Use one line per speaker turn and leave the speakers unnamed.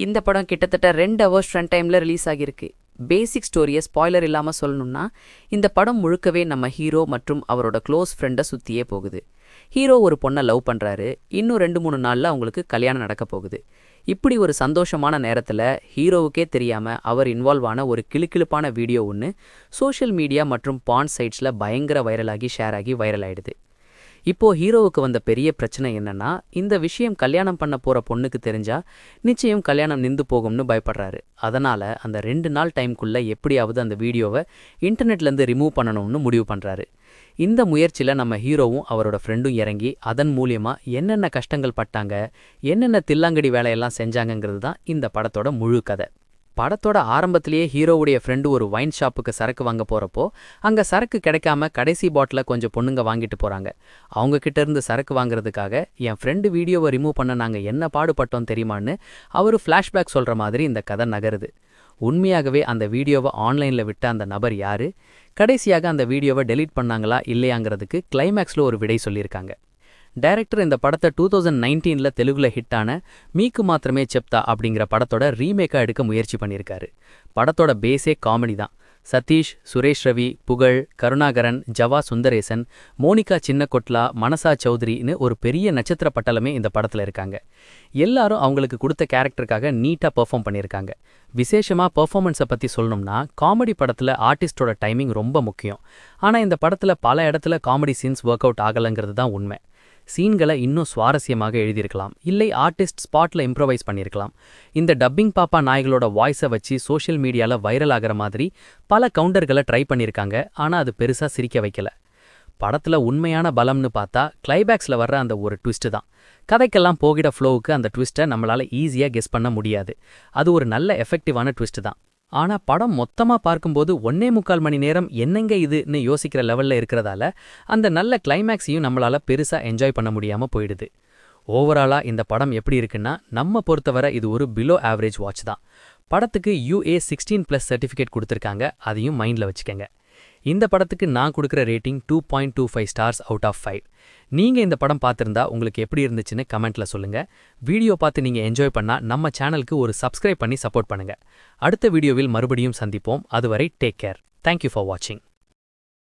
இந்த படம் கிட்டத்தட்ட 2 ஹவர்ஸ் ரன் டைமில் ரிலீஸ் ஆகியிருக்கு. பேசிக் ஸ்டோரியை ஸ்பாய்லர் இல்லாமல் சொல்லணும்னா, இந்த படம் முழுக்கவே நம்ம ஹீரோ மற்றும் அவரோட க்ளோஸ் ஃப்ரெண்டை சுற்றியே போகுது. ஹீரோ ஒரு பொண்ணை லவ் பண்ணுறாரு. இன்னும் 2-3 நாளில் அவங்களுக்கு கல்யாணம் நடக்க போகுது. இப்படி ஒரு சந்தோஷமான நேரத்தில் ஹீரோவுக்கே தெரியாமல் அவர் இன்வால்வ் ஆன ஒரு கிளுக்கிழுப்பான வீடியோ ஒன்று சோஷியல் மீடியா மற்றும் பான் சைட்ஸில் பயங்கர வைரலாகி ஷேர் ஆகி வைரல் ஆயிடுது. இப்போ ஹீரோவுக்கு வந்த பெரிய பிரச்சனை என்னன்னா, இந்த விஷயம் கல்யாணம் பண்ண போற பொண்ணுக்கு தெரிஞ்சா நிச்சயம் கல்யாணம் நின்று போகும்னு பயப்படுறாரு. அதனால அந்த 2 நாள் டைம்குள்ள எப்படியாவது அந்த வீடியோவை இன்டர்நெட்லேருந்து ரிமூவ் பண்ணணும்னு முடிவு பண்றாரு. இந்த முயற்சியில நம்ம ஹீரோவும் அவரோட ஃப்ரெண்டும் இறங்கி அதன் மூலியமா என்னென்ன கஷ்டங்கள் பட்டாங்க, என்னென்ன தில்லாங்கடி வேலையெல்லாம் செஞ்சாங்கங்கிறது தான் இந்த படத்தோட முழு கதை. படத்தோட ஆரம்பத்திலேயே ஹீரோவுடைய ஃப்ரெண்டு ஒரு வைன் ஷாப்புக்கு சரக்கு வாங்க போகிறப்போ அங்கே சரக்கு கிடைக்காம கடைசி பாட்டில் கொஞ்சம் பொண்ணுங்க வாங்கிட்டு போகிறாங்க. அவங்க கிட்ட இருந்து சரக்கு வாங்குறதுக்காக என் ஃப்ரெண்டு வீடியோவை ரிமூவ் பண்ண நாங்கள் என்ன பாடுபட்டோம் தெரியுமான்னு அவர் ஃப்ளாஷ்பேக் சொல்கிற மாதிரி இந்த கதை நகருது. உண்மையாகவே அந்த வீடியோவை ஆன்லைனில் விட்ட அந்த நபர் யாரு, கடைசியாக அந்த வீடியோவை டெலீட் பண்ணாங்களா இல்லையாங்கிறதுக்கு கிளைமேக்ஸில் ஒரு விடை சொல்லியிருக்காங்க. டைரக்டர் இந்த படத்தை 2019 தெலுங்குல ஹிட்டான மீக்கு மாத்திரமே செப்தா அப்படிங்கிற படத்தோட ரீமேக்காக எடுக்க முயற்சி பண்ணியிருக்காரு. படத்தோட பேஸே காமெடி தான். சதீஷ், சுரேஷ் ரவி, புகழ், கருணாகரன், ஜவா சுந்தரேசன், மோனிகா சின்னக்கொட்லா, மனசா சௌத்ரின்னு ஒரு பெரிய நட்சத்திர பட்டலமே இந்த படத்தில் இருக்காங்க. எல்லாரும் அவங்களுக்கு கொடுத்த கேரக்டருக்காக நீட்டாக பெர்ஃபார்ம் பண்ணியிருக்காங்க. விசேஷமாக பெர்ஃபார்மன்ஸை பற்றி சொல்லணும்னா, காமெடி படத்தில் ஆர்டிஸ்டோட டைமிங் ரொம்ப முக்கியம். ஆனால் இந்த படத்தில் பல இடத்துல காமெடி சீன்ஸ் ஒர்க் அவுட் ஆகலைங்கிறது தான் உண்மை. சீன்களை இன்னும் சுவாரஸ்யமாக எழுதியிருக்கலாம், இல்லை ஆர்டிஸ்ட் ஸ்பாட்டில் இம்ப்ரவைஸ் பண்ணியிருக்கலாம். இந்த டப்பிங் பாப்பா நாய்களோட வாய்ஸை வச்சு சோஷியல் மீடியாவில் வைரல் ஆகிற மாதிரி பல கவுண்டர்களை ட்ரை பண்ணியிருக்காங்க. ஆனால் அது பெருசாக சிரிக்க வைக்கல. படத்தில் உண்மையான பலம்னு பார்த்தா கிளைமேக்ஸில் வர்ற அந்த ஒரு ட்விஸ்ட்டு தான். கதைக்கெல்லாம் போகிற ஃப்ளோவுக்கு அந்த ட்விஸ்ட்டை நம்மளால் ஈஸியாக கெஸ் பண்ண முடியாது. அது ஒரு நல்ல எஃபெக்டிவான ட்விஸ்ட்டு தான். ஆனால் படம் மொத்தமாக பார்க்கும்போது 1.25 மணி நேரம் என்னங்க இதுன்னு யோசிக்கிற லெவலில் இருக்கிறதால அந்த நல்ல கிளைமேக்ஸையும் நம்மளால் பெருசாக என்ஜாய் பண்ண முடியாமல் போயிடுது. ஓவராலாக இந்த படம் எப்படி இருக்குன்னா, நம்ம பொறுத்தவரை இது ஒரு பிலோ ஆவரேஜ் வாட்ச் தான். படத்துக்கு UA 16+ சர்டிஃபிகேட் கொடுத்துருக்காங்க, அதையும் மைண்டில் வச்சுக்கோங்க. இந்த படத்துக்கு நான் கொடுக்குற ரேட்டிங் 2.25 ஸ்டார்ஸ் அவுட் ஆஃப் 5. நீங்கள் இந்த படம் பார்த்துருந்தா உங்களுக்கு எப்படி இருந்துச்சுன்னு கமெண்ட்டில் சொல்லுங்கள். வீடியோ பார்த்து நீங்கள் என்ஜாய் பண்ணால் நம்ம சேனலுக்கு ஒரு சப்ஸ்கிரைப் பண்ணி சப்போர்ட் பண்ணுங்கள். அடுத்த வீடியோவில் மறுபடியும் சந்திப்போம். அதுவரை டேக் கேர். தேங்க்யூ ஃபார் வாட்சிங்.